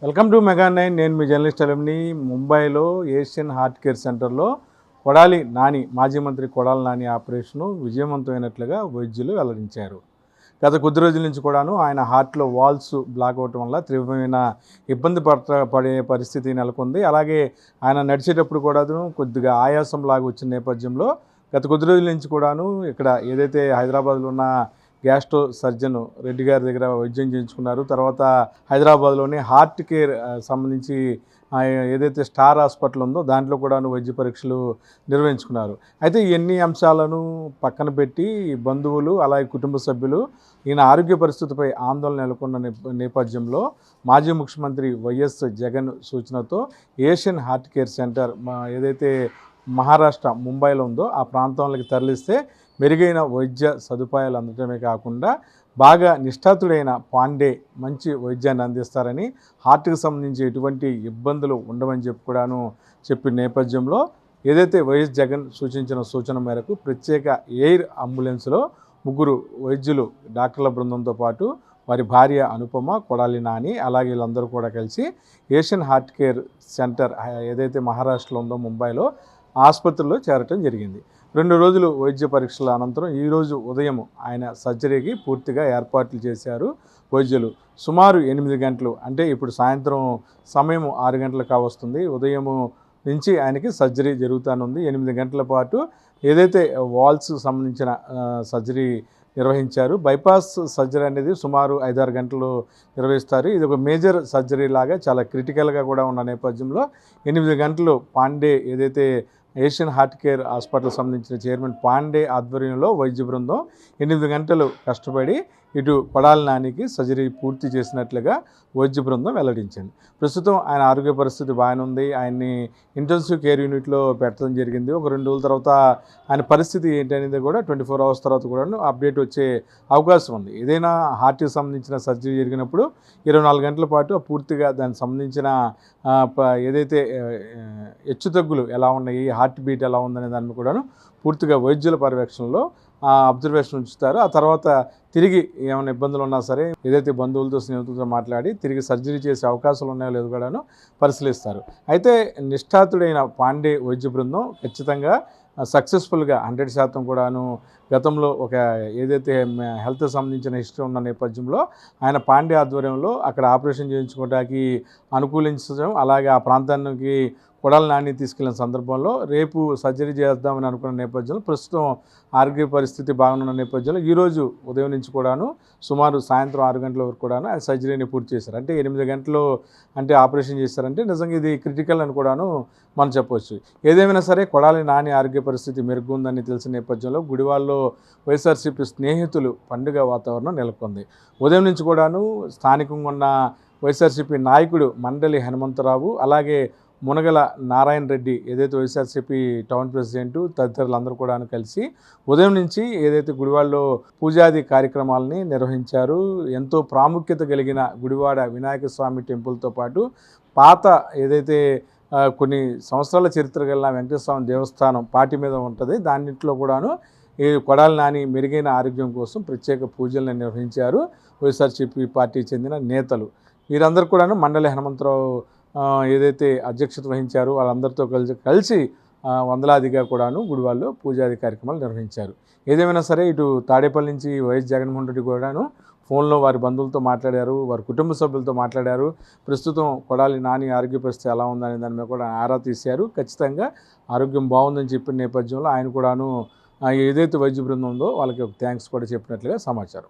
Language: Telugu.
Welcome to mega nine. నేను మీ జర్నలిస్ట్ అలంని. ముంబైలో ఏషియన్ హార్ట్ కేర్ సెంటర్లో కొడాలి నాని, మాజీ మంత్రి కొడాలి నాని ఆపరేషను విజయవంతమైనట్లుగా వైద్యులు వెల్లడించారు. గత కొద్ది రోజుల నుంచి కూడాను ఆయన హార్ట్లో వాల్స్ బ్లాక్ అవటం వల్ల తీవ్రమైన ఇబ్బంది పడే పరిస్థితి నెలకొంది. అలాగే ఆయన నడిచేటప్పుడు కూడాను కొద్దిగా ఆయాసం లాగా వచ్చిన నేపథ్యంలో గత కొద్ది రోజుల నుంచి కూడాను ఇక్కడ ఏదైతే హైదరాబాద్లో ఉన్న గ్యాస్ట్రో సర్జన్ రెడ్డి గారి దగ్గర వైద్యం చేయించుకున్నారు. తర్వాత హైదరాబాద్లోని హార్ట్ కేర్ సంబంధించి ఏదైతే స్టార్ హాస్పిటల్ ఉందో దాంట్లో కూడాను వైద్య పరీక్షలు నిర్వహించుకున్నారు. అయితే ఇవన్నీ అంశాలను పక్కన పెట్టి బంధువులు అలాగే కుటుంబ సభ్యులు ఈయన ఆరోగ్య పరిస్థితిపై ఆందోళన నెలకొన్న నేపథ్యంలో మాజీ ముఖ్యమంత్రి వైఎస్ జగన్ సూచనతో ఏషియన్ హార్ట్ కేర్ సెంటర్ ఏదైతే మహారాష్ట్ర ముంబైలో ఉందో ఆ ప్రాంతంలోకి తరలిస్తే మెరుగైన వైద్య సదుపాయాలు అందడమే కాకుండా బాగా నిష్ఠాతుడైన పాండే మంచి వైద్యాన్ని అందిస్తారని, హార్ట్కి సంబంధించి ఎటువంటి ఇబ్బందులు ఉండవని చెప్పిన నేపథ్యంలో ఏదైతే వైఎస్ జగన్ సూచించిన సూచన మేరకు ప్రత్యేక ఎయిర్ అంబులెన్స్లో 3 వైద్యులు డాక్టర్ల బృందంతో పాటు వారి భార్య అనుపమ, కొడాలి నాని అలాగే వీళ్ళందరూ కూడా కలిసి ఏషియన్ హార్ట్ కేర్ సెంటర్ ఏదైతే మహారాష్ట్రలో ఉందో ముంబైలో ఆసుపత్రిలో చేరటం జరిగింది. 2 రోజులు వైద్య పరీక్షల అనంతరం ఈరోజు ఉదయం ఆయన సర్జరీకి పూర్తిగా ఏర్పాట్లు చేశారు వైద్యులు. సుమారు 8 గంటలు, అంటే ఇప్పుడు సాయంత్రం సమయం 6 గంటలకు కావస్తుంది, ఉదయం నుంచి ఆయనకి సర్జరీ జరుగుతానుంది. 8 గంటల పాటు ఏదైతే వాల్స్ సంబంధించిన సర్జరీ నిర్వహించారు. బైపాస్ సర్జరీ అనేది సుమారు 5-6 గంటలు నిర్వహిస్తారు. ఇది ఒక మేజర్ సర్జరీ లాగా చాలా క్రిటికల్గా కూడా ఉన్న నేపథ్యంలో 8 గంటలు పాండే ఏదైతే ఏషియన్ హార్ట్ కేర్ హాస్పిటల్ సంబంధించిన చైర్మన్ పాండే ఆధ్వర్యంలో వైద్య బృందం 8 గంటలు కష్టపడి ఇటు కొడాలి నానికి సర్జరీ పూర్తి చేసినట్లుగా వైద్య బృందం వెల్లడించింది. ప్రస్తుతం ఆయన ఆరోగ్య పరిస్థితి బాగానే ఉంది. ఆయన్ని ఇంటెన్సివ్ కేర్ యూనిట్లో పెట్టడం జరిగింది. ఒక 2 రోజుల తర్వాత ఆయన పరిస్థితి ఏంటనేది కూడా 24 అవర్స్ తర్వాత కూడా అప్డేట్ వచ్చే అవకాశం ఉంది. ఏదైనా హార్ట్కి సంబంధించిన సర్జరీ జరిగినప్పుడు 24 గంటల పాటు పూర్తిగా దానికి సంబంధించిన ఏదైతే హెచ్చుతగ్గులు ఎలా ఉన్నాయి, హార్ట్ బీట్ ఎలా ఉందనే దాన్ని కూడాను పూర్తిగా వైద్యుల పర్యవేక్షణలో అబ్జర్వేషన్ ఉంచుతారు. ఆ తర్వాత తిరిగి ఏమైనా ఇబ్బందులు ఉన్నా సరే ఏదైతే బంధువులతో స్నేహితులతో మాట్లాడి తిరిగి సర్జరీ చేసే అవకాశాలు ఉన్నాయో లేదో కూడాను పరిశీలిస్తారు. అయితే నిష్ఠాతుడైన పాండే వైద్య బృందం ఖచ్చితంగా సక్సెస్ఫుల్గా 100% కూడాను గతంలో ఒక ఏదైతే హెల్త్ సంబంధించిన హిస్టరీ ఉన్న నేపథ్యంలో ఆయన పాండే ఆధ్వర్యంలో అక్కడ ఆపరేషన్ చేయించుకోవడానికి అనుకూలించడం, అలాగే ఆ ప్రాంతానికి కొడాలి నాని తీసుకెళ్లిన సందర్భంలో రేపు సర్జరీ చేద్దామని అనుకున్న నేపథ్యంలో ప్రస్తుతం ఆరోగ్య పరిస్థితి బాగున్న నేపథ్యంలో ఈరోజు ఉదయం నుంచి కూడాను సుమారు సాయంత్రం 6 గంటల వరకు కూడాను ఆయన సర్జరీని పూర్తి చేశారు. అంటే 8 గంటలు అంటే ఆపరేషన్ చేశారంటే నిజంగా ఇది క్రిటికల్ అని కూడాను మనం చెప్పవచ్చు. ఏదేమైనా సరే కొడాలి నాని ఆరోగ్య పరిస్థితి మెరుగుందని తెలిసిన నేపథ్యంలో గుడివాడలో వైఎస్ఆర్సీపీ స్నేహితులు పండుగ వాతావరణం నెలకొంది. ఉదయం నుంచి కూడాను స్థానికంగా ఉన్న వైఎస్ఆర్సీపీ నాయకుడు మండలి హనుమంతరావు అలాగే మునగల నారాయణ రెడ్డి ఏదైతే వైఎస్ఆర్సీపీ టౌన్ ప్రెసిడెంటు తదితరులందరూ కూడా కలిసి ఉదయం నుంచి ఏదైతే గుడివాడలో పూజాది కార్యక్రమాలని నిర్వహించారు. ఎంతో ప్రాముఖ్యత కలిగిన గుడివాడ వినాయక స్వామి టెంపుల్తో పాటు పాత ఏదైతే కొన్ని సంవత్సరాల చరిత్ర కలిగిన వెంకటేశ్వర స్వామి దేవస్థానం పాటి మీద ఉంటుంది, దానిట్లో కూడాను ఈ కొడాలి నాని మెరుగైన ఆరోగ్యం కోసం ప్రత్యేక పూజలను నిర్వహించారు వైఎస్ఆర్సీపీ పార్టీకి చెందిన నేతలు. వీరందరూ కూడాను మండలి హనుమంతరావు ఏదైతే అధ్యక్షత వహించారో వాళ్ళందరితో కలిసి వందలాదిగా కూడాను గుడివాడలో పూజాది కార్యక్రమాలు నిర్వహించారు. ఏదేమైనా సరే ఇటు తాడేపల్లి నుంచి వైఎస్ జగన్మోహన్ రెడ్డి కూడాను ఫోన్లో వారి బంధువులతో మాట్లాడారు, వారి కుటుంబ సభ్యులతో మాట్లాడారు. ప్రస్తుతం కొడాలి నాని ఆరోగ్య పరిస్థితి ఎలా ఉందనే దాని మీద కూడా ఆరా తీశారు. ఖచ్చితంగా ఆరోగ్యం బాగుందని చెప్పిన నేపథ్యంలో ఆయన కూడాను ఏదైతే వైద్య బృందం ఉందో వాళ్ళకి థ్యాంక్స్ కూడా చెప్పినట్లుగా సమాచారం.